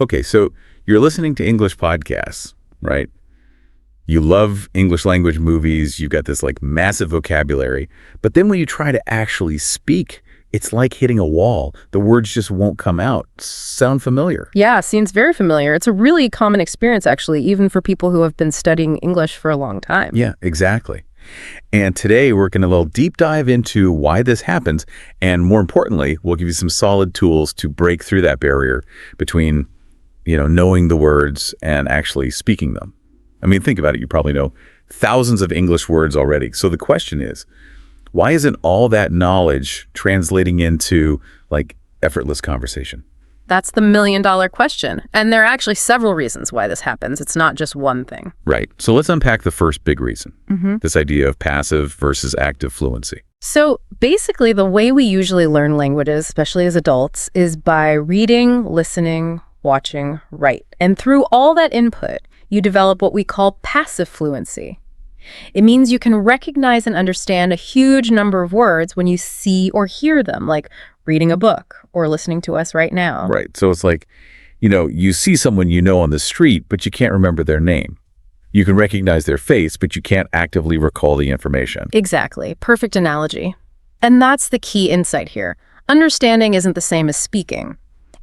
Okay, so you're listening to English podcasts, right? You love English language movies, you've got this like massive vocabulary, but then when you try to actually speak, it's like hitting a wall. The words just won't come out. Sound familiar? Yeah, seems very familiar. It's a really common experience, actually, even for people who have been studying English for a long time. Yeah, exactly. And today we're going to a little deep dive into why this happens, and more importantly, we'll give you some solid tools to break through that barrier between, knowing the words and actually speaking them. I mean, think about it. You probably know thousands of English words already. So the question is, why isn't all that knowledge translating into like effortless conversation? That's the million-dollar question. And there are actually several reasons why this happens. It's not just one thing. Right. So let's unpack the first big reason, this idea of passive versus active fluency. So basically, the way we usually learn languages, especially as adults, is by reading, listening, watching, write. And through all that input, you develop what we call passive fluency. It means you can recognize and understand a huge number of words when you see or hear them, like reading a book or listening to us right now. Right. So it's like, you see someone on the street, but you can't remember their name. You can recognize their face, but you can't actively recall the information. Exactly. Perfect analogy. And that's the key insight here. Understanding isn't the same as speaking.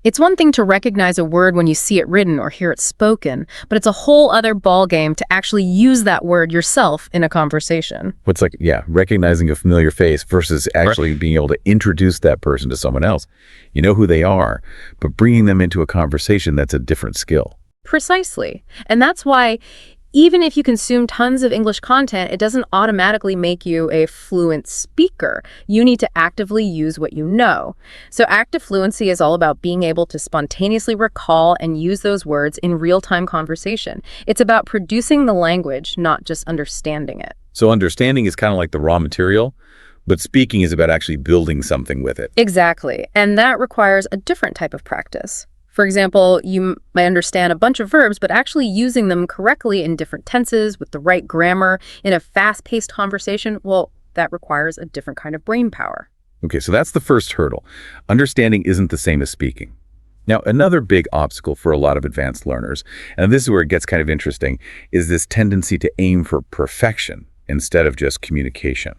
It's one thing to recognize a word when you see it written or hear it spoken, but it's a whole other ballgame to actually use that word yourself in a conversation. What's like, recognizing a familiar face versus actually being able to introduce that person to someone else. You know who they are, but bringing them into a conversation, that's a different skill. Precisely. And that's why even if you consume tons of English content, it doesn't automatically make you a fluent speaker. You need to actively use what you know. So active fluency is all about being able to spontaneously recall and use those words in real-time conversation. It's about producing the language, not just understanding it. So understanding is kind of like the raw material, but speaking is about actually building something with it. Exactly. And that requires a different type of practice. For example, you might understand a bunch of verbs, but actually using them correctly in different tenses with the right grammar in a fast-paced conversation, well, that requires a different kind of brain power. Okay, so that's the first hurdle. Understanding isn't the same as speaking. Now, another big obstacle for a lot of advanced learners, and this is where it gets kind of interesting, is this tendency to aim for perfection instead of just communication.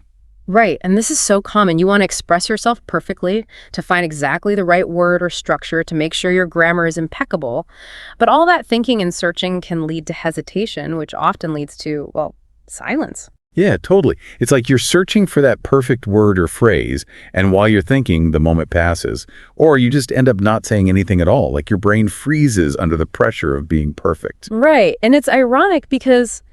Right, and this is so common. You want to express yourself perfectly, to find exactly the right word or structure, to make sure your grammar is impeccable. But all that thinking and searching can lead to hesitation, which often leads to, silence. Yeah, totally. It's like you're searching for that perfect word or phrase, and while you're thinking, the moment passes. Or you just end up not saying anything at all, like your brain freezes under the pressure of being perfect. Right, and it's ironic because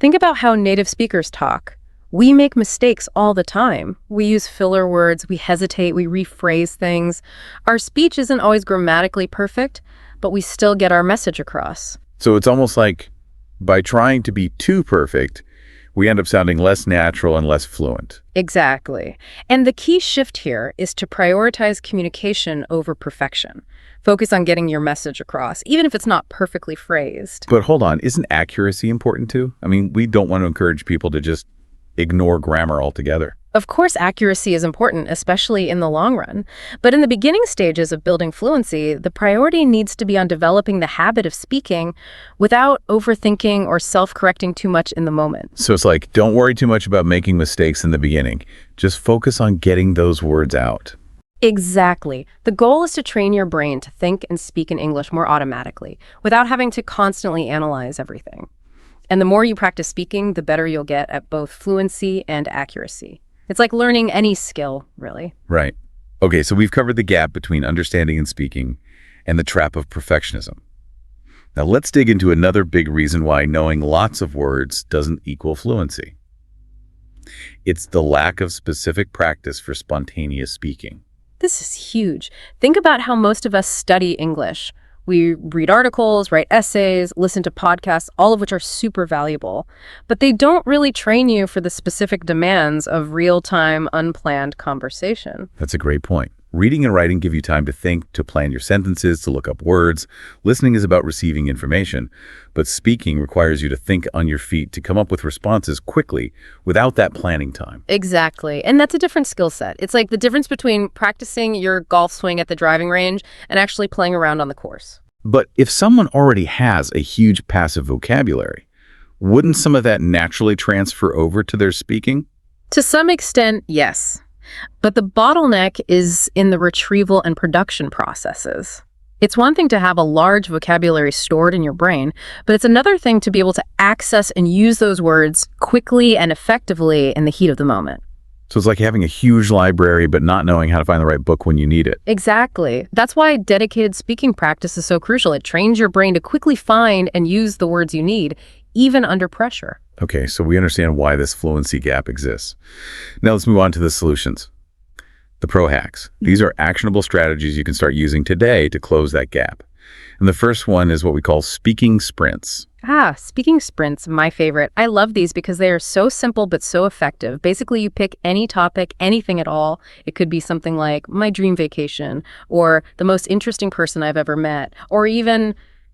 think about how native speakers talk. We make mistakes all the time. We use filler words, we hesitate, we rephrase things. Our speech isn't always grammatically perfect, but we still get our message across. So it's almost like by trying to be too perfect, we end up sounding less natural and less fluent. Exactly. And the key shift here is to prioritize communication over perfection. Focus on getting your message across, even if it's not perfectly phrased. But hold on, isn't accuracy important too? I mean, we don't want to encourage people to just ignore grammar altogether. Of course, accuracy is important, especially in the long run. But in the beginning stages of building fluency, the priority needs to be on developing the habit of speaking without overthinking or self-correcting too much in the moment. So it's like, don't worry too much about making mistakes in the beginning. Just focus on getting those words out. Exactly. The goal is to train your brain to think and speak in English more automatically, without having to constantly analyze everything. And the more you practice speaking, the better you'll get at both fluency and accuracy. It's like learning any skill, really. Right. Okay, so we've covered the gap between understanding and speaking and the trap of perfectionism. Now let's dig into another big reason why knowing lots of words doesn't equal fluency. It's the lack of specific practice for spontaneous speaking. This is huge. Think about how most of us study English. We read articles, write essays, listen to podcasts, all of which are super valuable. But they don't really train you for the specific demands of real-time, unplanned conversation. That's a great point. Reading and writing give you time to think, to plan your sentences, to look up words. Listening is about receiving information, but speaking requires you to think on your feet, to come up with responses quickly without that planning time. Exactly. And that's a different skill set. It's like the difference between practicing your golf swing at the driving range and actually playing around on the course. But if someone already has a huge passive vocabulary, wouldn't some of that naturally transfer over to their speaking? To some extent, yes. But the bottleneck is in the retrieval and production processes. It's one thing to have a large vocabulary stored in your brain, but it's another thing to be able to access and use those words quickly and effectively in the heat of the moment. So it's like having a huge library but not knowing how to find the right book when you need it. Exactly. That's why dedicated speaking practice is so crucial. It trains your brain to quickly find and use the words you need, even under pressure. Okay, so we understand why this fluency gap exists. Now let's move on to the solutions. The pro hacks. These are actionable strategies you can start using today to close that gap. And the first one is what we call speaking sprints. Speaking sprints, my favorite. I love these because they are so simple but so effective. Basically, you pick any topic, anything at all. It could be something like my dream vacation, or the most interesting person I've ever met, or even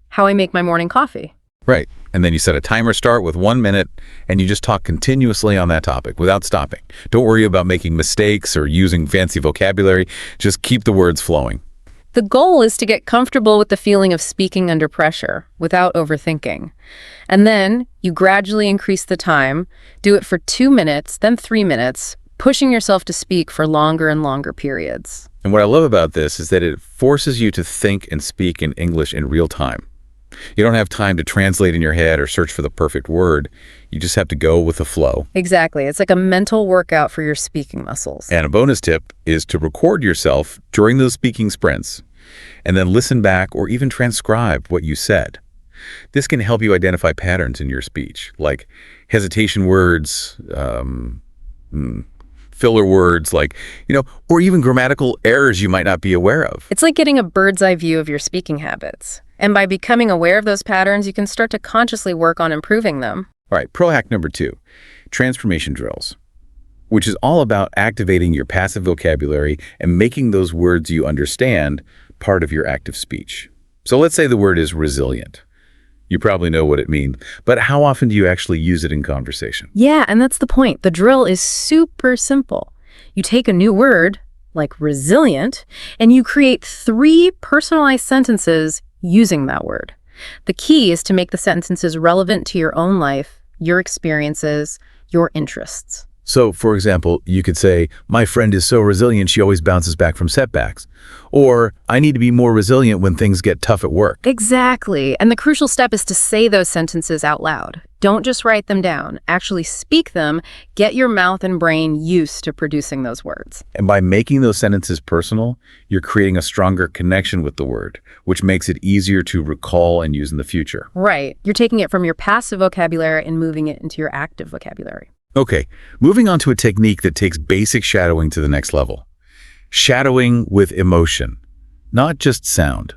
how I make my morning coffee. Right. And then you set a timer start with 1 minute, and you just talk continuously on that topic without stopping. Don't worry about making mistakes or using fancy vocabulary. Just keep the words flowing. The goal is to get comfortable with the feeling of speaking under pressure without overthinking. And then you gradually increase the time, do it for 2 minutes, then 3 minutes, pushing yourself to speak for longer and longer periods. And what I love about this is that it forces you to think and speak in English in real time. You don't have time to translate in your head or search for the perfect word. You just have to go with the flow. Exactly. It's like a mental workout for your speaking muscles. And a bonus tip is to record yourself during those speaking sprints and then listen back or even transcribe what you said. This can help you identify patterns in your speech, like hesitation words, filler words, or even grammatical errors you might not be aware of. It's like getting a bird's eye view of your speaking habits. And by becoming aware of those patterns, you can start to consciously work on improving them. All right, pro hack number 2, transformation drills, which is all about activating your passive vocabulary and making those words you understand part of your active speech. So let's say the word is resilient. You probably know what it means, but how often do you actually use it in conversation? Yeah, and that's the point. The drill is super simple. You take a new word, like resilient, and you create 3 personalized sentences using that word. The key is to make the sentences relevant to your own life, your experiences, your interests. So, for example, you could say, my friend is so resilient she always bounces back from setbacks. Or, I need to be more resilient when things get tough at work. Exactly. And the crucial step is to say those sentences out loud. Don't just write them down. Actually speak them. Get your mouth and brain used to producing those words. And by making those sentences personal, you're creating a stronger connection with the word, which makes it easier to recall and use in the future. Right. You're taking it from your passive vocabulary and moving it into your active vocabulary. Okay, moving on to a technique that takes basic shadowing to the next level. Shadowing with emotion, not just sound.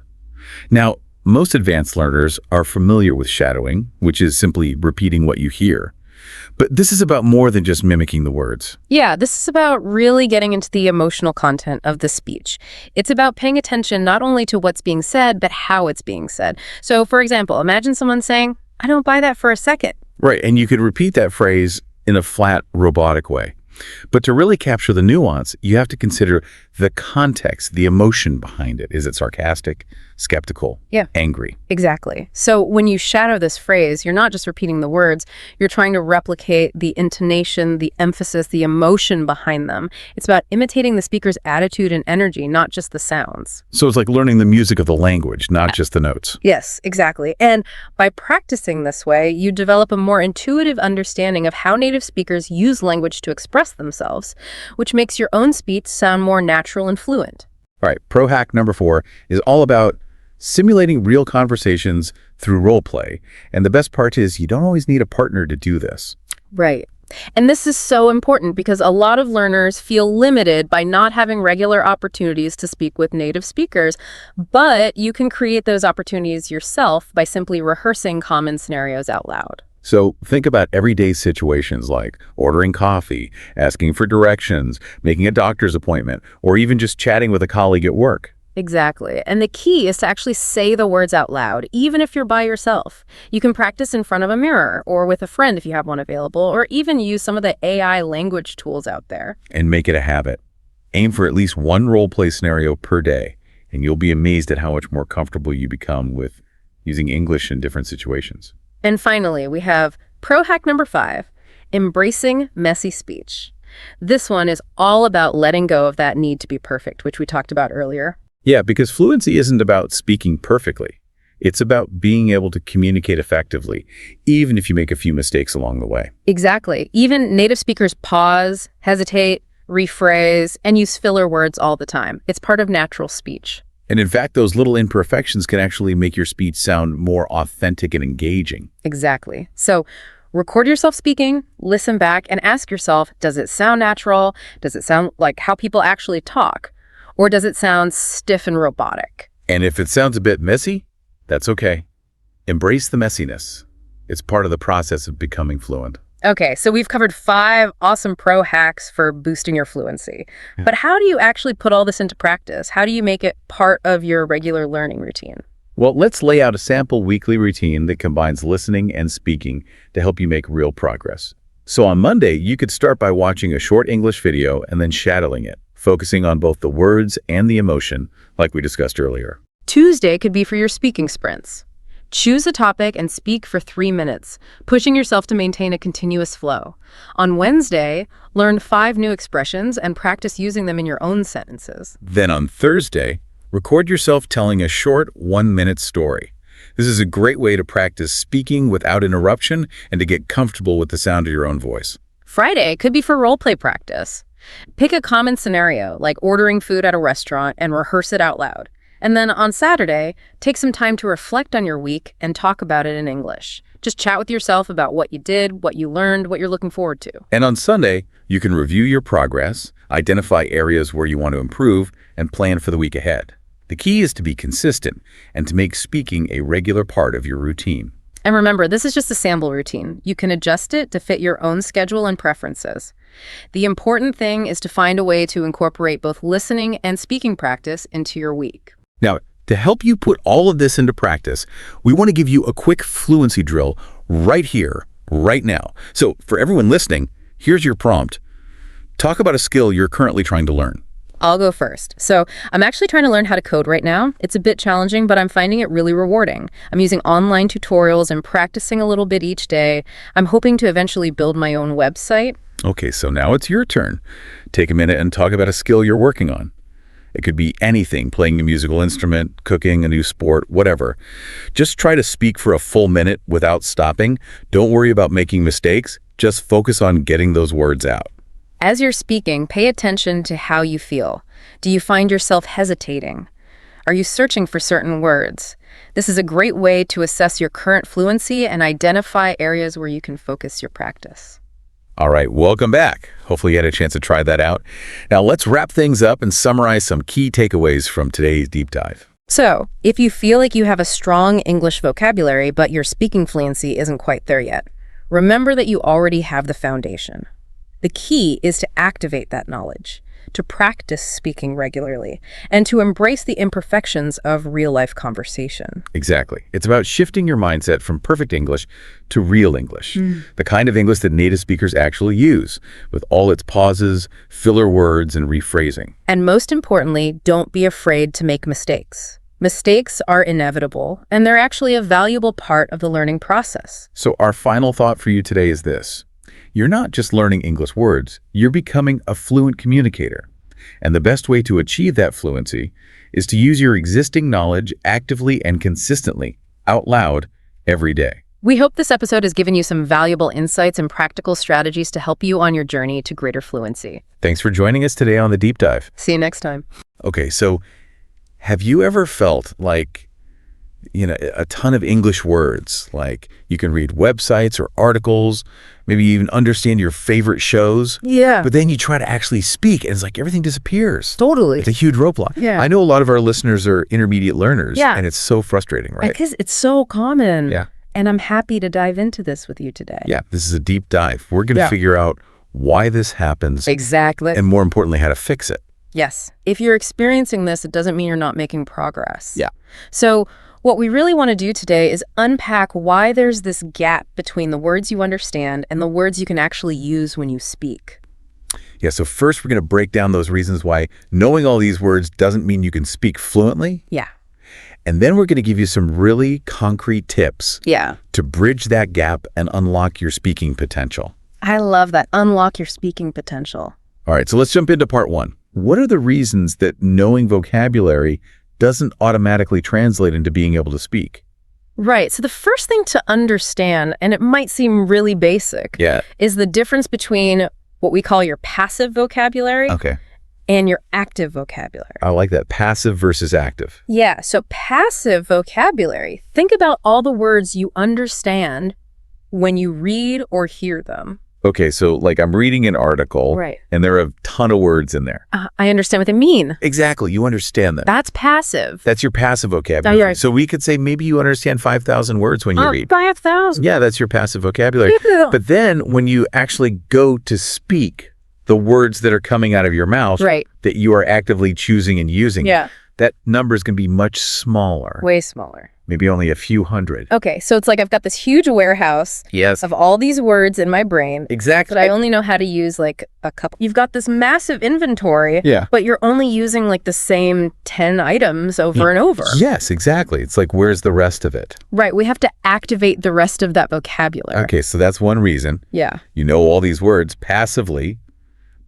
Now, most advanced learners are familiar with shadowing, which is simply repeating what you hear. But this is about more than just mimicking the words. Yeah, this is about really getting into the emotional content of the speech. It's about paying attention not only to what's being said, but how it's being said. So, for example, imagine someone saying, I don't buy that for a second. Right, and you could repeat that phrase in a flat, robotic way. But to really capture the nuance, you have to consider the context, the emotion behind it. Is it sarcastic, skeptical, angry? Exactly. So when you shadow this phrase, you're not just repeating the words, you're trying to replicate the intonation, the emphasis, the emotion behind them. It's about imitating the speaker's attitude and energy, not just the sounds. So it's like learning the music of the language, not just the notes. Yes, exactly. And by practicing this way, you develop a more intuitive understanding of how native speakers use language to express themselves, which makes your own speech sound more natural and fluent. All right, pro hack number 4 is all about simulating real conversations through role play. And the best part is you don't always need a partner to do this. Right. And this is so important because a lot of learners feel limited by not having regular opportunities to speak with native speakers, but you can create those opportunities yourself by simply rehearsing common scenarios out loud. So think about everyday situations like ordering coffee, asking for directions, making a doctor's appointment, or even just chatting with a colleague at work. Exactly. And the key is to actually say the words out loud, even if you're by yourself. You can practice in front of a mirror or with a friend if you have one available, or even use some of the AI language tools out there. And make it a habit. Aim for at least one role play scenario per day, and you'll be amazed at how much more comfortable you become with using English in different situations. And finally, we have pro hack number 5, embracing messy speech. This one is all about letting go of that need to be perfect, which we talked about earlier. Yeah, because fluency isn't about speaking perfectly. It's about being able to communicate effectively, even if you make a few mistakes along the way. Exactly. Even native speakers pause, hesitate, rephrase, and use filler words all the time. It's part of natural speech. And in fact, those little imperfections can actually make your speech sound more authentic and engaging. Exactly. So record yourself speaking, listen back, and ask yourself, does it sound natural? Does it sound like how people actually talk? Or does it sound stiff and robotic? And if it sounds a bit messy, that's okay. Embrace the messiness. It's part of the process of becoming fluent. Okay, so we've covered 5 awesome pro hacks for boosting your fluency. But how do you actually put all this into practice? How do you make it part of your regular learning routine? Well, let's lay out a sample weekly routine that combines listening and speaking to help you make real progress. So on Monday, you could start by watching a short English video and then shadowing it, focusing on both the words and the emotion, like we discussed earlier. Tuesday could be for your speaking sprints. Choose a topic and speak for 3 minutes, pushing yourself to maintain a continuous flow. On Wednesday, learn 5 new expressions and practice using them in your own sentences. Then on Thursday, record yourself telling a short 1-minute story. This is a great way to practice speaking without interruption and to get comfortable with the sound of your own voice. Friday could be for role play practice. Pick a common scenario, like ordering food at a restaurant, and rehearse it out loud. And then on Saturday, take some time to reflect on your week and talk about it in English. Just chat with yourself about what you did, what you learned, what you're looking forward to. And on Sunday, you can review your progress, identify areas where you want to improve, and plan for the week ahead. The key is to be consistent and to make speaking a regular part of your routine. And remember, this is just a sample routine. You can adjust it to fit your own schedule and preferences. The important thing is to find a way to incorporate both listening and speaking practice into your week. Now, to help you put all of this into practice, we want to give you a quick fluency drill right here, right now. So for everyone listening, here's your prompt. Talk about a skill you're currently trying to learn. I'll go first. So I'm actually trying to learn how to code right now. It's a bit challenging, but I'm finding it really rewarding. I'm using online tutorials and practicing a little bit each day. I'm hoping to eventually build my own website. Okay, so now it's your turn. Take a minute and talk about a skill you're working on. It could be anything, playing a musical instrument, cooking, a new sport, whatever. Just try to speak for a full minute without stopping. Don't worry about making mistakes. Just focus on getting those words out. As you're speaking, pay attention to how you feel. Do you find yourself hesitating? Are you searching for certain words? This is a great way to assess your current fluency and identify areas where you can focus your practice. All right, welcome back. Hopefully you had a chance to try that out. Now let's wrap things up and summarize some key takeaways from today's deep dive. So, if you feel like you have a strong English vocabulary, but your speaking fluency isn't quite there yet, remember that you already have the foundation. The key is to activate that knowledge, to practice speaking regularly, and to embrace the imperfections of real-life conversation. Exactly. It's about shifting your mindset from perfect English to real English, the kind of English that native speakers actually use, with all its pauses, filler words, and rephrasing. And most importantly, don't be afraid to make mistakes. Mistakes are inevitable, and they're actually a valuable part of the learning process. So our final thought for you today is this. You're not just learning English words, you're becoming a fluent communicator. And the best way to achieve that fluency is to use your existing knowledge actively and consistently, out loud, every day. We hope this episode has given you some valuable insights and practical strategies to help you on your journey to greater fluency. Thanks for joining us today on The Deep Dive. See you next time. Okay, so have you ever felt like, a ton of English words, like you can read websites or articles, maybe even understand your favorite shows. Yeah. But then you try to actually speak and it's like everything disappears. Totally. It's a huge roadblock. Yeah. I know a lot of our listeners are intermediate learners. Yeah. And it's so frustrating, right? Because it's so common. Yeah. And I'm happy to dive into this with you today. Yeah. This is a deep dive. We're going to figure out why this happens. Exactly. And more importantly, how to fix it. Yes. If you're experiencing this, it doesn't mean you're not making progress. Yeah. So what we really want to do today is unpack why there's this gap between the words you understand and the words you can actually use when you speak. Yeah, so first we're going to break down those reasons why knowing all these words doesn't mean you can speak fluently. Yeah. And then we're going to give you some really concrete tips Yeah. to bridge that gap and unlock your speaking potential. I love that. Unlock your speaking potential. All right, so let's jump into part one. What are the reasons that knowing vocabulary doesn't automatically translate into being able to speak? Right. So the first thing to understand, and it might seem really basic, is the difference between what we call your passive vocabulary and your active vocabulary. I like that. Passive versus active. Yeah. So passive vocabulary, think about all the words you understand when you read or hear them. Okay, so like I'm reading an article, Right. and there are a ton of words in there. I understand what they mean. Exactly, you understand them. That's passive. That's your passive vocabulary. Right. So we could say maybe you understand 5,000 words when you read. 5,000. Yeah, that's your passive vocabulary. Yeah. But then when you actually go to speak the words that are coming out of your mouth that you are actively choosing and using, that number is going to be much smaller. Way smaller. Maybe only a few hundred. Okay, so it's like I've got this huge warehouse of all these words in my brain. Exactly. But I only know how to use like a couple. You've got this massive inventory, but you're only using like the same 10 items over and over. Yes, exactly. It's like, where's the rest of it? Right, we have to activate the rest of that vocabulary. Okay, so that's one reason. Yeah. You know all these words passively,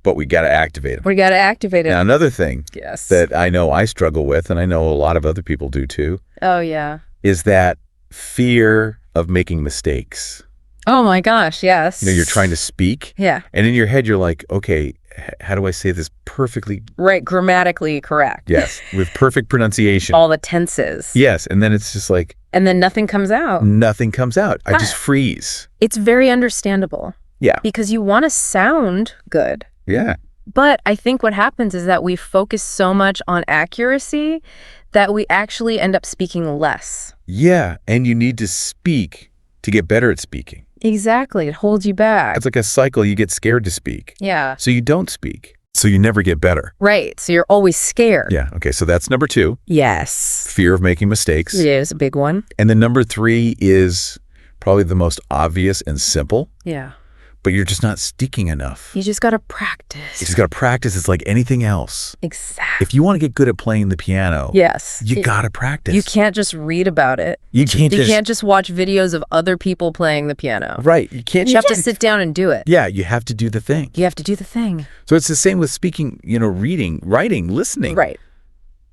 but we got to activate them. We got to activate it. Now, another thing that I know I struggle with, and I know a lot of other people do too, oh, yeah, is that fear of making mistakes. Oh my gosh, yes. You know, you're trying to speak. Yeah. And in your head, you're like, okay, how do I say this perfectly? Right, grammatically correct. Yes, with perfect pronunciation. All the tenses. Yes, and then it's just like... And then nothing comes out. Nothing comes out. I just freeze. It's very understandable. Yeah. Because you want to sound good. Yeah. But I think what happens is that we focus so much on accuracy that we actually end up speaking less. Yeah, and you need to speak to get better at speaking. Exactly. It holds you back. It's like a cycle. You get scared to speak. Yeah. So you don't speak. So you never get better. Right. So you're always scared. Yeah. Okay. So that's number 2. Yes. Fear of making mistakes. It is a big one. And then number 3 is probably the most obvious and simple. Yeah. But you're just not speaking enough. You just got to practice. You just got to practice. It's like anything else. Exactly. If you want to get good at playing the piano, you got to practice. You can't just read about it. You can't just watch videos of other people playing the piano. Right. You can't. You have to sit down and do it. Yeah, you have to do the thing. You have to do the thing. So it's the same with speaking, reading, writing, listening. Right.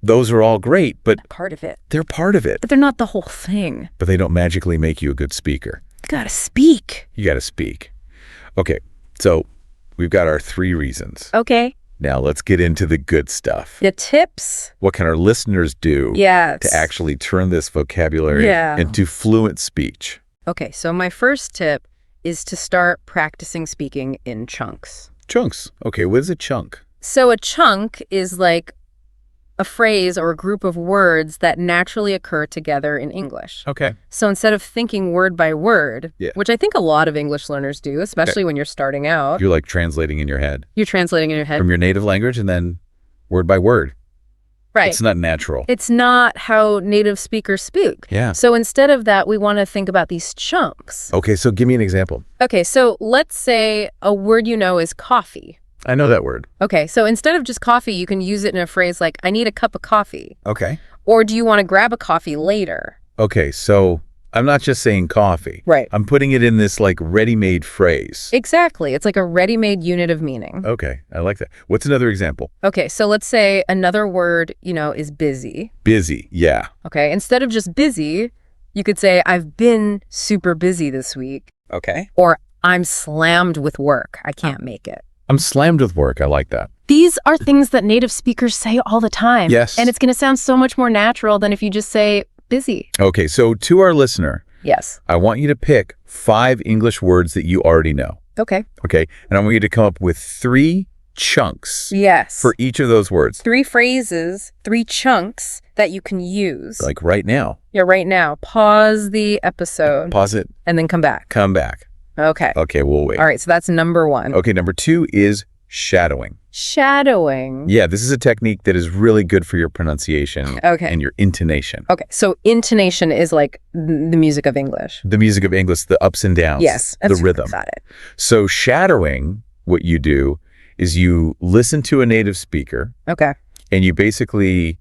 Those are all great, but part of it. They're part of it. But they're not the whole thing. But they don't magically make you a good speaker. You got to speak. You got to speak. Okay. So we've got our 3 reasons. Okay. Now let's get into the good stuff. The tips. What can our listeners do to actually turn this vocabulary into fluent speech? Okay, so my first tip is to start practicing speaking in chunks. Chunks. Okay, what is a chunk? So a chunk is like a phrase or a group of words that naturally occur together in English. Okay. So instead of thinking word by word, which I think a lot of English learners do, especially when you're starting out. You're like translating in your head. You're translating in your head. From your native language and then word by word. Right. It's not natural. It's not how native speakers speak. Yeah. So instead of that, we want to think about these chunks. Okay, so give me an example. Okay, so let's say a word you know is coffee. I know that word. Okay, so instead of just coffee, you can use it in a phrase like, I need a cup of coffee. Okay. Or do you want to grab a coffee later? Okay, so I'm not just saying coffee. Right. I'm putting it in this like ready-made phrase. Exactly. It's like a ready-made unit of meaning. Okay, I like that. What's another example? Okay, so let's say another word, is busy. Busy, yeah. Okay, instead of just busy, you could say, I've been super busy this week. Okay. Or I'm slammed with work. I can't make it. I'm slammed with work. I like that. These are things that native speakers say all the time. Yes. And it's going to sound so much more natural than if you just say busy. Okay, so to our listener, yes, I want you to pick 5 English words that you already know. Okay. Okay, and I want you to come up with 3 chunks. Yes. For each of those words. 3 phrases, 3 chunks that you can use. Like right now. Yeah, right now. Pause the episode. Pause it. And then come back. Come back. Okay. Okay, we'll wait. All right, so that's number 1. Okay, number 2 is shadowing. Shadowing. Yeah, this is a technique that is really good for your pronunciation and your intonation. Okay, so intonation is like the music of English. The music of English, the ups and downs. Yes. The rhythm. Got it. So shadowing, what you do is you listen to a native speaker Okay. and you basically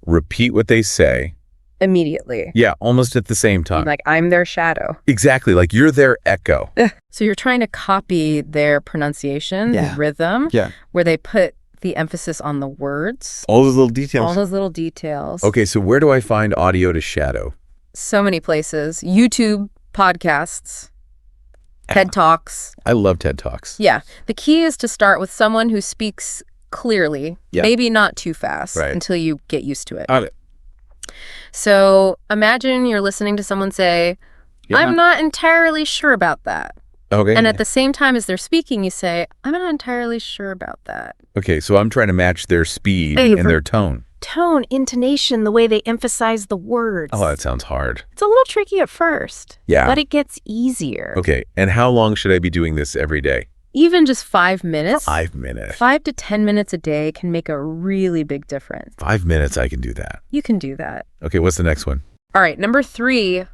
repeat what they say. Immediately. Yeah, almost at the same time. Like, I'm their shadow. Exactly. Like you're their echo. So you're trying to copy their pronunciation, the rhythm, where they put the emphasis on the words. All those little details. All those little details. Okay, so where do I find audio to shadow? So many places. YouTube, podcasts, TED Talks. I love TED Talks. Yeah. The key is to start with someone who speaks clearly, maybe not too fast until you get used to it. Got it. So imagine you're listening to someone say, I'm not entirely sure about that. Okay. And at the same time as they're speaking, you say, I'm not entirely sure about that. Okay, so I'm trying to match their speed and their tone. Tone, intonation, the way they emphasize the words. Oh, that sounds hard. It's a little tricky at first. Yeah. But it gets easier. Okay, and how long should I be doing this every day? Even just 5 minutes. 5 minutes. 5 to 10 minutes a day can make a really big difference. 5 minutes, I can do that. You can do that. Okay, what's the next one? All right, number 3,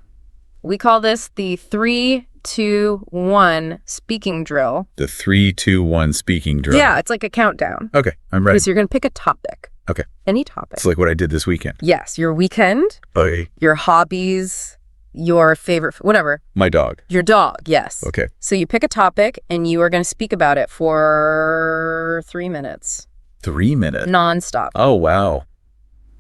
we call this the 3, 2, 1 speaking drill. The 3, 2, 1 speaking drill. Yeah, it's like a countdown. Okay, I'm ready. Because you're going to pick a topic. Okay. Any topic. It's like what I did this weekend. Yes, your weekend, Okay. your hobbies, your favorite, whatever. My dog. Your dog, yes. Okay. So you pick a topic and you are going to speak about it for 3 minutes. 3 minutes? Nonstop. Oh, wow.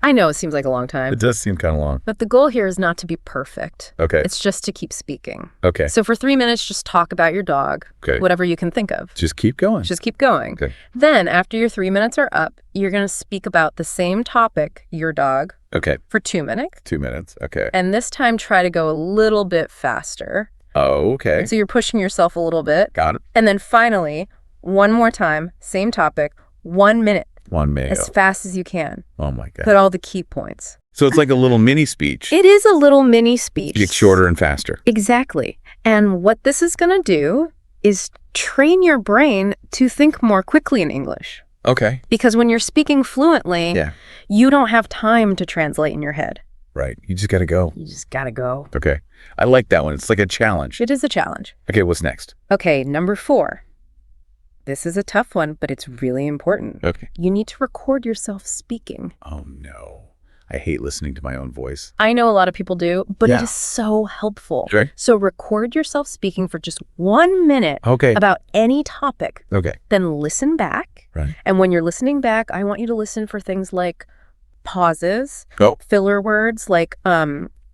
I know it seems like a long time. It does seem kind of long. But the goal here is not to be perfect. Okay. It's just to keep speaking. Okay. So for 3 minutes, just talk about your dog. Okay. Whatever you can think of. Just keep going. Just keep going. Okay. Then after your 3 minutes are up, you're going to speak about the same topic, your dog, Okay. for 2 minutes. 2 minutes. Okay. And this time try to go a little bit faster. Oh, okay. So you're pushing yourself a little bit. Got it. And then finally, one more time, same topic, 1 minute. 1 minute. As fast as you can. Oh, my God. Put all the key points. So it's like a little mini speech. It is a little mini speech. It's shorter and faster. Exactly. And what this is going to do is train your brain to think more quickly in English. Okay. Because when you're speaking fluently, you don't have time to translate in your head. Right. You just got to go. You just got to go. Okay. I like that one. It's like a challenge. It is a challenge. Okay, what's next? Okay, number 4. This is a tough one, but it's really important. Okay. You need to record yourself speaking. Oh, no. I hate listening to my own voice. I know a lot of people do, but it is so helpful. Sure. So record yourself speaking for just 1 minute about any topic. Okay. Then listen back. Right. And when you're listening back, I want you to listen for things like pauses, filler words, like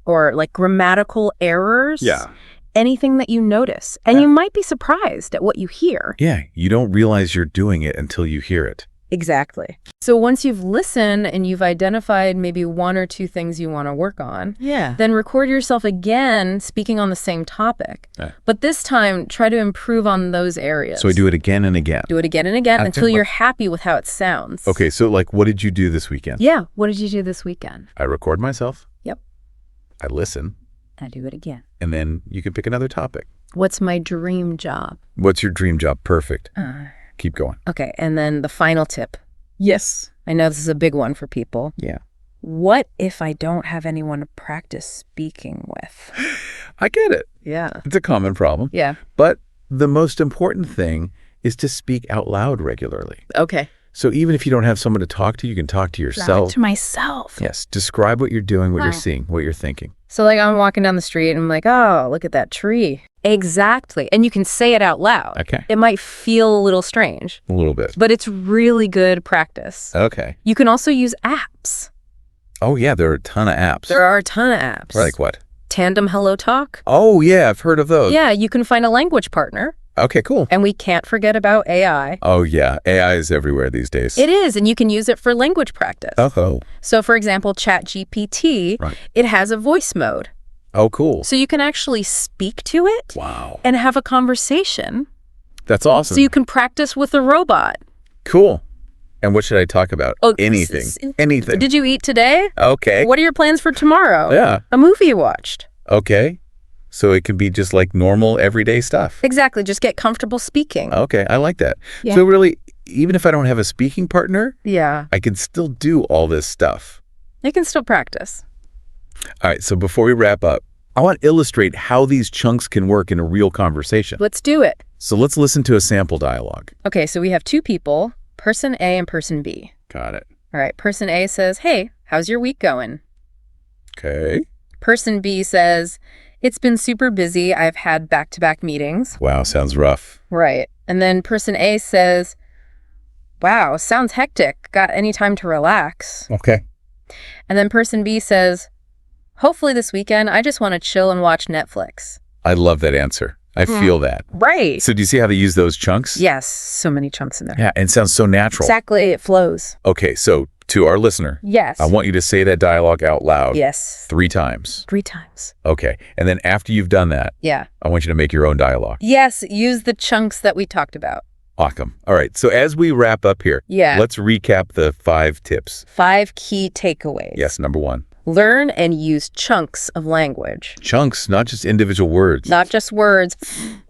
or like grammatical errors. Yeah. Anything that you notice. And you might be surprised at what you hear. Yeah. You don't realize you're doing it until you hear it. Exactly. So once you've listened and you've identified maybe 1 or 2 things you want to work on, then record yourself again speaking on the same topic. But this time, try to improve on those areas. So I do it again and again. Do it again and again until you're happy with how it sounds. Okay, so like what did you do this weekend? Yeah, what did you do this weekend? I record myself. Yep. I listen. I do it again. And then you can pick another topic. What's my dream job? What's your dream job? Perfect. Keep going. Okay, and then the final tip. Yes. I know this is a big one for people. Yeah. What if I don't have anyone to practice speaking with? I get it. Yeah. It's a common problem. Yeah. But the most important thing is to speak out loud regularly. Okay. So even if you don't have someone to talk to, you can talk to yourself. To myself. Yes. Describe what you're doing, what you're seeing, what you're thinking. So like I'm walking down the street and I'm like, oh, look at that tree. Exactly. And you can say it out loud. Okay. It might feel a little strange. A little bit. But it's really good practice. Okay. You can also use apps. Oh, yeah. There are a ton of apps. There are a ton of apps. Like what? Tandem Hello Talk. Oh, yeah. I've heard of those. Yeah. You can find a language partner. Okay, cool. And we can't forget about AI. Oh, yeah. AI is everywhere these days. It is. And you can use it for language practice. Oh. So, for example, ChatGPT, it has a voice mode. Oh, cool. So you can actually speak to it. Wow. And have a conversation. That's awesome. So you can practice with a robot. Cool. And what should I talk about? Anything. Anything. Did you eat today? Okay. What are your plans for tomorrow? Yeah. A movie you watched. Okay. So it can be just like normal everyday stuff. Exactly. Just get comfortable speaking. Okay. I like that. Yeah. So really, even if I don't have a speaking partner, Yeah. I can still do all this stuff. You can still practice. All right. So before we wrap up, I want to illustrate how these chunks can work in a real conversation. Let's do it. So let's listen to a sample dialogue. Okay, so we have two people, person A and person B. Got it. All right, person A says, "Hey, how's your week going?" Okay. Person B says, "It's been super busy. I've had back-to-back meetings." Wow, sounds rough. Right. And then person A says, "Wow, sounds hectic. Got any time to relax?" Okay. And then person B says, "Hopefully this weekend, I just want to chill and watch Netflix." I love that answer. I feel that. Right. So do you see how they use those chunks? Yes, so many chunks in there. Yeah, and it sounds so natural. Exactly, it flows. Okay, so to our listener, Yes. I want you to say that dialogue out loud. Yes. 3 times. 3 times. Okay. And then after you've done that, Yeah. I want you to make your own dialogue. Yes, use the chunks that we talked about. Awesome. All right. So as we wrap up here, Yeah. let's recap the 5 tips. 5 key takeaways. Yes. Number 1. Learn and use chunks of language. Chunks, not just individual words. Not just words.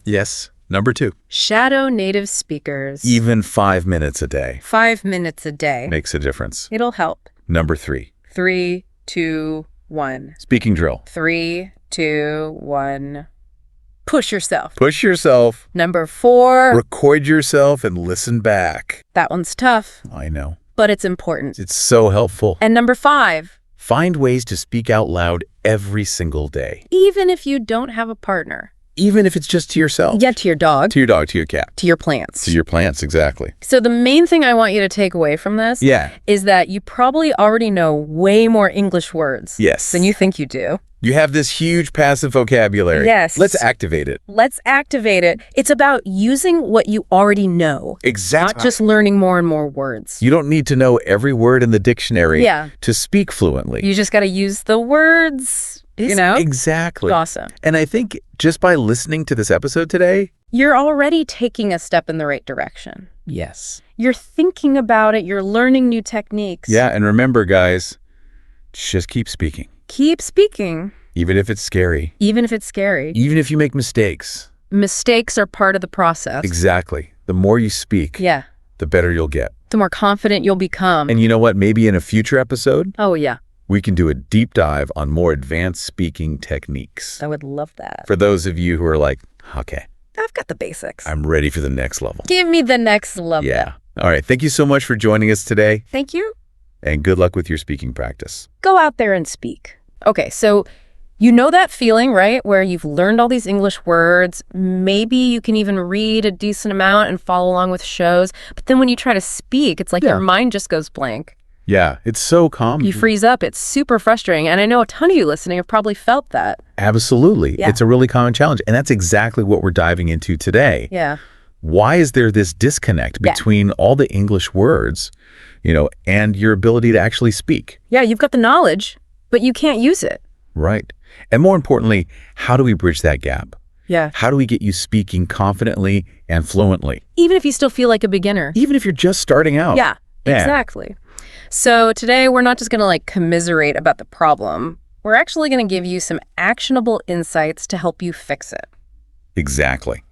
Yes. Number 2. Shadow native speakers. Even 5 minutes a day 5 minutes a day. makes a difference. It'll help. Number 3. 3, 2, 1. Speaking drill. 3, 2, 1. Push yourself. Push yourself, Number 4. record yourself, and listen back. That one's tough, I know. but it's important. It's so helpful. And number 5. Find ways to speak out loud every single day, Even if you don't have a partner. even if it's just to yourself. Yeah, to your dog. To your dog, to your cat, To your plants. to your plants, exactly. So the main thing I want you to take away from this Yeah. is that you probably already know way more English words Yes. than you think you do. You have this huge passive vocabulary. Yes. Let's activate it. Let's activate it. It's about using what you already know, Exactly. not just learning more and more words. You don't need to know every word in the dictionary Yeah. to speak fluently. You just got to use the words, you know? Exactly. Awesome. And I think just by listening to this episode today, You're already taking a step in the right direction. yes. You're thinking about it. You're learning new techniques. Yeah, and remember, guys, just keep speaking. Keep speaking, Even if it's scary. even if it's scary. Even if you make mistakes. Mistakes are part of the process. Exactly. The more you speak, Yeah. the better you'll get. The more confident you'll become. And you know what? Maybe in a future episode, Oh, yeah. we can do a deep dive on more advanced speaking techniques. I would love that. For those of you who are like, okay, I've got the basics. I'm ready for the next level. Give me the next level. Yeah. All right. Thank you so much for joining us today, Thank you. and good luck with your speaking practice. Go out there and speak. Okay, so you know that feeling, right? Where you've learned all these English words. Maybe you can even read a decent amount and follow along with shows. But then when you try to speak, it's like Yeah. your mind just goes blank. Yeah, it's so calm. You freeze up. It's super frustrating. And I know a ton of you listening have probably felt that. Absolutely. Yeah. It's a really common challenge. And that's exactly what we're diving into today. Yeah. Why is there this disconnect Yeah. between all the English words, and your ability to actually speak? Yeah, you've got the knowledge, but you can't use it. Right. And more importantly, how do we bridge that gap? Yeah. How do we get you speaking confidently and fluently, Even if you still feel like a beginner. even if you're just starting out? Yeah, Yeah. exactly. So today we're not just going to commiserate about the problem. We're actually going to give you some actionable insights to help you fix it. Exactly.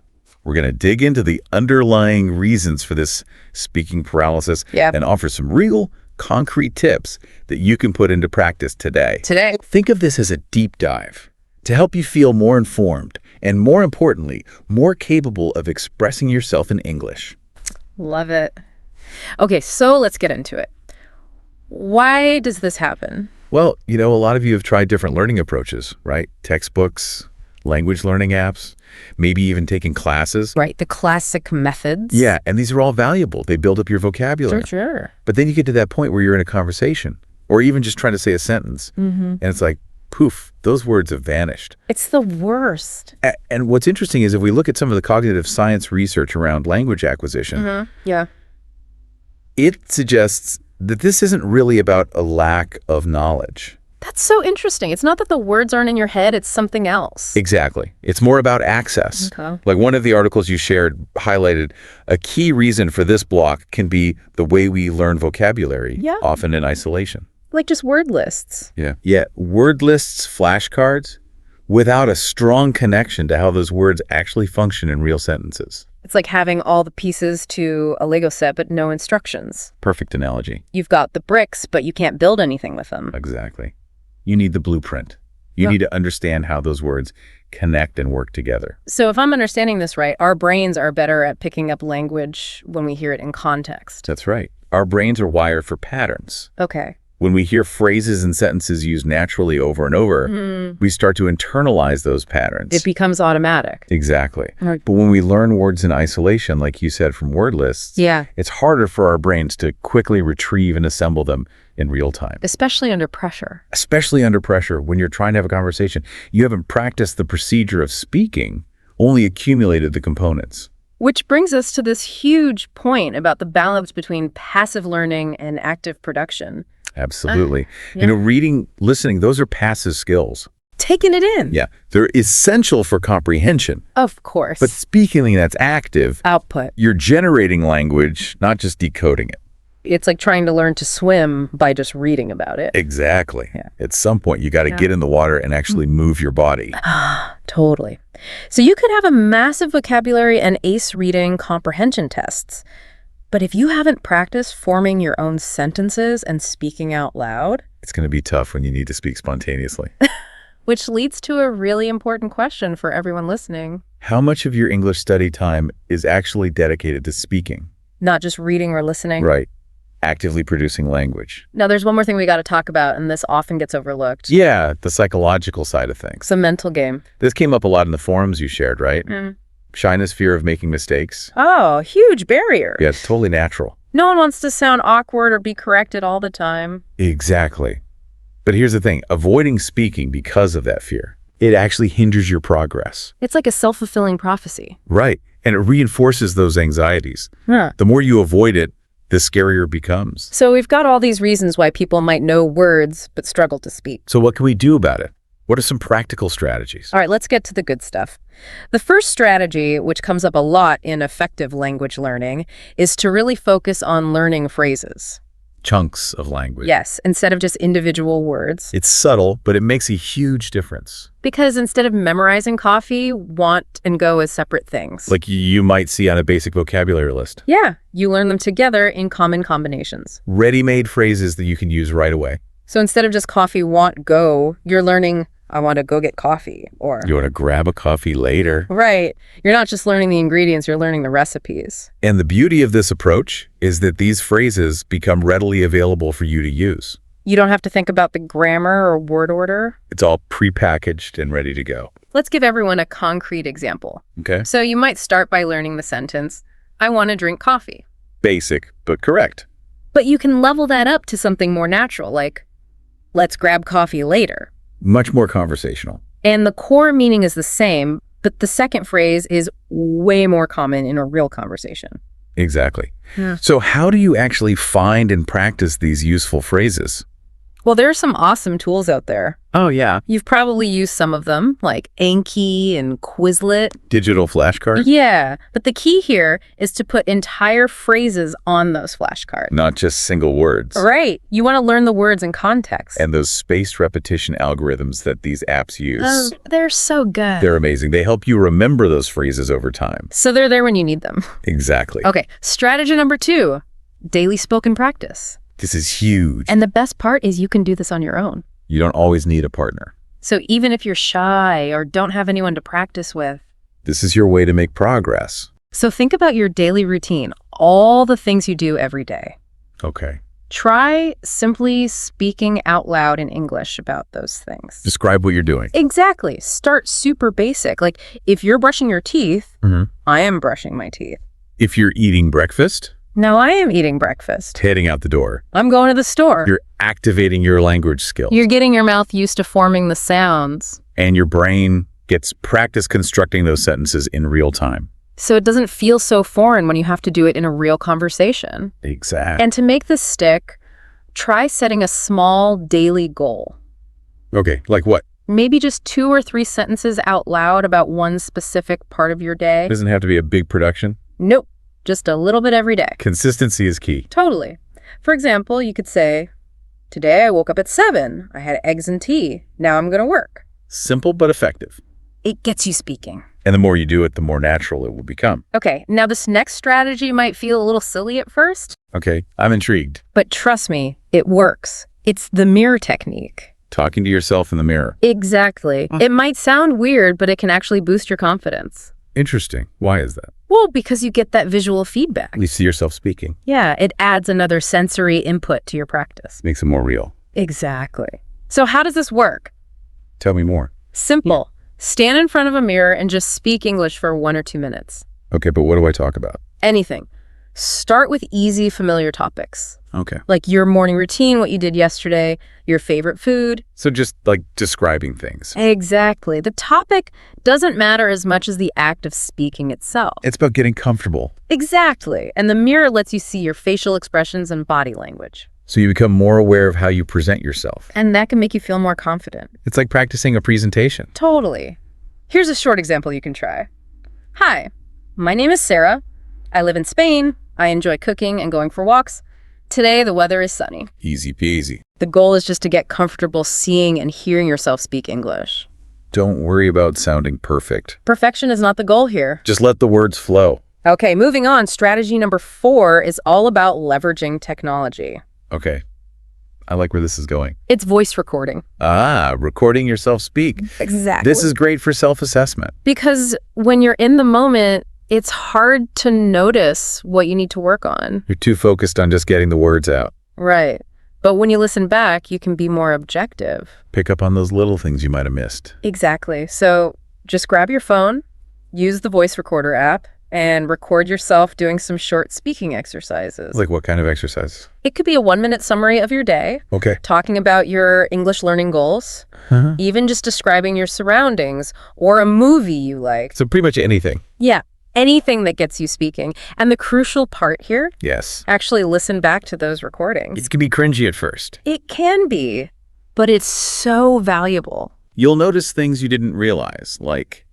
We're going to dig into the underlying reasons for this speaking paralysis Yep. and offer some real, concrete tips that you can put into practice today. Today. Think of this as a deep dive to help you feel more informed and, more importantly, more capable of expressing yourself in English. Love it. Okay, so let's get into it. Why does this happen? Well, a lot of you have tried different learning approaches, right? Textbooks, language learning apps, maybe even taking classes. Right, the classic methods. Yeah, and these are all valuable. They build up your vocabulary. Sure. But then you get to that point where you're in a conversation or even just trying to say a sentence. And it's like, poof, those words have vanished. It's the worst. And what's interesting is if we look at some of the cognitive science research around language acquisition, Yeah. it suggests that this isn't really about a lack of knowledge. That's so interesting. It's not that the words aren't in your head, it's something else. Exactly. It's more about access. Okay. Like one of the articles you shared highlighted a key reason for this block can be the way we learn vocabulary, Yeah. often in isolation. Like just word lists. Yeah. Word lists, flashcards, without a strong connection to how those words actually function in real sentences. It's like having all the pieces to a Lego set, but no instructions. Perfect analogy. You've got the bricks, but you can't build anything with them. Exactly. You need the blueprint. You need to understand how those words connect and work together. So if I'm understanding this right, our brains are better at picking up language when we hear it in context. That's right. Our brains are wired for patterns. Okay. When we hear phrases and sentences used naturally over and over, we start to internalize those patterns. It becomes automatic. Exactly. Right. But when we learn words in isolation, like you said, from word lists, Yeah. it's harder for our brains to quickly retrieve and assemble them in real time. Especially under pressure. Especially under pressure, when you're trying to have a conversation, you haven't practiced the procedure of speaking, only accumulated the components. Which brings us to this huge point about the balance between passive learning and active production. Absolutely. Yeah. Reading, listening, those are passive skills. Taking it in. Yeah. They're essential for comprehension. Of course. But speaking, that's active. Output. You're generating language, not just decoding it. It's like trying to learn to swim by just reading about it. Exactly. Yeah. At some point, you got to get in the water and actually move your body. Totally. So you could have a massive vocabulary and ACE reading comprehension tests. But if you haven't practiced forming your own sentences and speaking out loud, It's going to be tough when you need to speak spontaneously. which leads to a really important question for everyone listening, How much of your English study time is actually dedicated to speaking? not just reading or listening. Right. Actively producing language. Now, there's one more thing we got to talk about, and this often gets overlooked. Yeah, the psychological side of things. It's a mental game. This came up a lot in the forums you shared, right? Shyness, fear of making mistakes. Oh, huge barrier. Yeah, it's totally natural. No one wants to sound awkward or be corrected all the time. Exactly. But here's the thing, avoiding speaking because of that fear, it actually hinders your progress. It's like a self-fulfilling prophecy. Right. And it reinforces those anxieties. Huh. The more you avoid it, the scarier it becomes. So we've got all these reasons why people might know words but struggle to speak. So what can we do about it? What are some practical strategies? All right, let's get to the good stuff. The first strategy, which comes up a lot in effective language learning, is to really focus on learning phrases. Chunks of language. Yes, instead of just individual words. It's subtle, but it makes a huge difference. Because instead of memorizing coffee, want and go as separate things. Like you might see on a basic vocabulary list. Yeah, you learn them together in common combinations. Ready-made phrases that you can use right away. So instead of just coffee, want, go, you're learning, I want to go get coffee, or... You want to grab a coffee later. Right. You're not just learning the ingredients, you're learning the recipes. And the beauty of this approach is that these phrases become readily available for you to use. You don't have to think about the grammar or word order. It's all prepackaged and ready to go. Let's give everyone a concrete example. Okay? So you might start by learning the sentence, I want to drink coffee. Basic, but correct. But you can level that up to something more natural, like, let's grab coffee later. Much more conversational. And the core meaning is the same, but the second phrase is way more common in a real conversation. Exactly. Yeah. So how do you actually find and practice these useful phrases? Well, there are some awesome tools out there. Oh, yeah. You've probably used some of them, like Anki and Quizlet. Digital flashcards? Yeah, but the key here is to put entire phrases on those flashcards. Not just single words. Right. You want to learn the words in context. And those spaced repetition algorithms that these apps use. Oh, they're so good. They're amazing. They help you remember those phrases over time. So they're there when you need them. Exactly. Okay, strategy number 2, daily spoken practice. This is huge. And the best part is you can do this on your own. You don't always need a partner. So even if you're shy or don't have anyone to practice with. This is your way to make progress. So think about your daily routine, all the things you do every day. Okay. Try simply speaking out loud in English about those things. Describe what you're doing. Exactly. Start super basic. Like if you're brushing your teeth, I am brushing my teeth. If you're eating breakfast, No, I am eating breakfast. heading out the door, I'm going to the store. you're activating your language skills. You're getting your mouth used to forming the sounds. And your brain gets practice constructing those sentences in real time. So it doesn't feel so foreign when you have to do it in a real conversation. Exactly. And to make this stick, try setting a small daily goal. Okay, like what? Maybe just 2 or 3 sentences out loud about one specific part of your day. Doesn't have to be a big production. Nope, just a little bit every day. Consistency is key. Totally. For example, you could say, today I woke up at 7. I had eggs and tea. Now I'm going to work. Simple but effective. It gets you speaking. And the more you do it, the more natural it will become. Okay, now this next strategy might feel a little silly at first, Okay, I'm intrigued. but trust me, it works. It's the mirror technique. Talking to yourself in the mirror. Exactly. It might sound weird, but it can actually boost your confidence. Interesting. Why is that? Well, because you get that visual feedback. You see yourself speaking. Yeah, it adds another sensory input to your practice. Makes it more real. Exactly. So how does this work? Tell me more. Simple. Stand in front of a mirror and just speak English for 1 or 2 minutes. Okay, but what do I talk about? Anything. Start with easy, familiar topics. Okay. Like your morning routine, what you did yesterday, your favorite food. So just like describing things. Exactly. The topic doesn't matter as much as the act of speaking itself. It's about getting comfortable. Exactly. And the mirror lets you see your facial expressions and body language. So you become more aware of how you present yourself. And that can make you feel more confident. It's like practicing a presentation. Totally. Here's a short example you can try. Hi, my name is Sarah. I live in Spain. I enjoy cooking and going for walks. Today, the weather is sunny. Easy peasy. The goal is just to get comfortable seeing and hearing yourself speak English. Don't worry about sounding perfect. Perfection is not the goal here. Just let the words flow. Okay, moving on. Strategy number 4 is all about leveraging technology. Okay. I like where this is going. It's voice recording. Recording yourself speak. Exactly. This is great for self-assessment. Because when you're in the moment, it's hard to notice what you need to work on. You're too focused on just getting the words out. Right. But when you listen back, you can be more objective. Pick up on those little things you might have missed. Exactly. So just grab your phone, use the voice recorder app, and record yourself doing some short speaking exercises. Like what kind of exercise? It could be a 1-minute summary of your day, Okay. talking about your English learning goals, even just describing your surroundings or a movie you like. So pretty much anything. Yeah, anything that gets you speaking. And the crucial part here, Yes. actually listen back to those recordings. It can be cringy at first. It can be, but it's so valuable. You'll notice things you didn't realize, like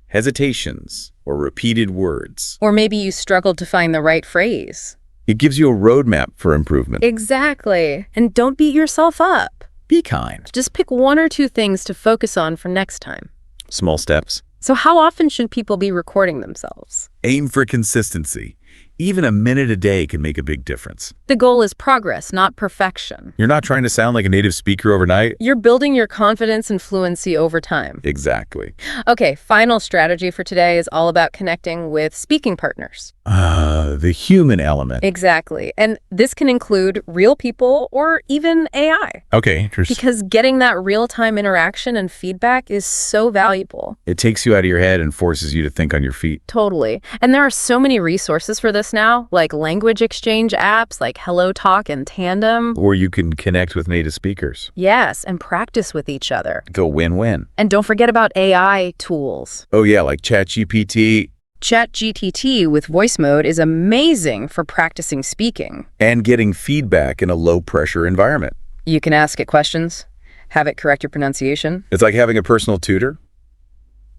hesitations or repeated words. Or maybe you struggled to find the right phrase. It gives you a roadmap for improvement. Exactly. And don't beat yourself up. Be kind. Just pick 1 or 2 things to focus on for next time. Small steps. So how often should people be recording themselves? Aim for consistency. Even a minute a day can make a big difference. The goal is progress, not perfection. You're not trying to sound like a native speaker overnight. You're building your confidence and fluency over time. Exactly. Okay, final strategy for today is all about connecting with speaking partners. The human element. Exactly. And this can include real people or even AI. Okay, interesting. Because getting that real-time interaction and feedback is so valuable. It takes you out of your head and forces you to think on your feet. Totally. And there are so many resources for this now, like language exchange apps like HelloTalk and Tandem. Or you can connect with native speakers. Yes, and practice with each other. It's a win-win. And don't forget about AI tools. Oh yeah, like ChatGPT. ChatGPT with voice mode is amazing for practicing speaking. And getting feedback in a low-pressure environment. You can ask it questions, have it correct your pronunciation. It's like having a personal tutor.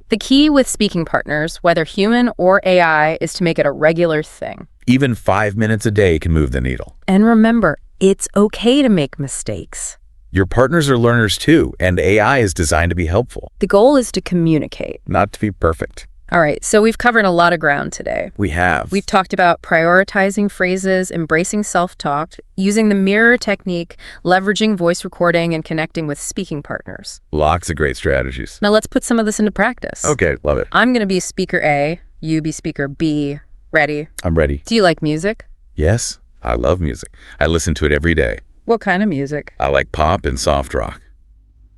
The key with speaking partners, whether human or AI, is to make it a regular thing. Even 5 minutes a day can move the needle. And remember, it's okay to make mistakes. Your partners are learners too, and AI is designed to be helpful, The goal is to communicate. not to be perfect. All right, so we've covered a lot of ground today. We have. We've talked about prioritizing phrases, embracing self-talk, using the mirror technique, leveraging voice recording, and connecting with speaking partners. Lots of great strategies. Now let's put some of this into practice. Okay, love it. I'm going to be speaker A, you be speaker B. Ready? I'm ready. Do you like music? Yes, I love music. I listen to it every day. What kind of music? I like pop and soft rock.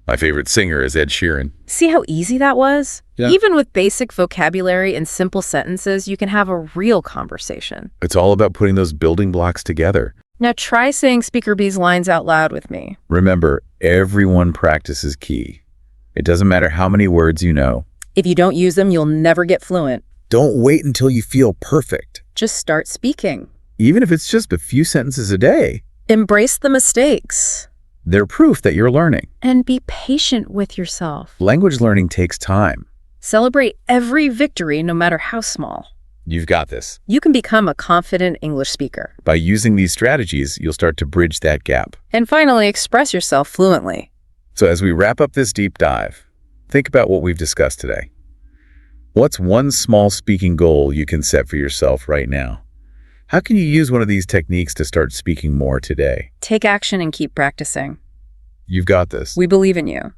My favorite singer is Ed Sheeran. See how easy that was? Yeah. Even with basic vocabulary and simple sentences, you can have a real conversation. It's all about putting those building blocks together. Now try saying speaker B's lines out loud with me. Remember, everyone practices key. It doesn't matter how many words you know. If you don't use them, you'll never get fluent. Don't wait until you feel perfect. Just start speaking. Even if it's just a few sentences a day, Embrace the mistakes. they're proof that you're learning. And be patient with yourself. Language learning takes time. Celebrate every victory, no matter how small. You've got this. You can become a confident English speaker. By using these strategies, you'll start to bridge that gap. And finally, express yourself fluently. So as we wrap up this deep dive, think about what we've discussed today. What's one small speaking goal you can set for yourself right now? How can you use one of these techniques to start speaking more today? Take action and keep practicing. You've got this. We believe in you.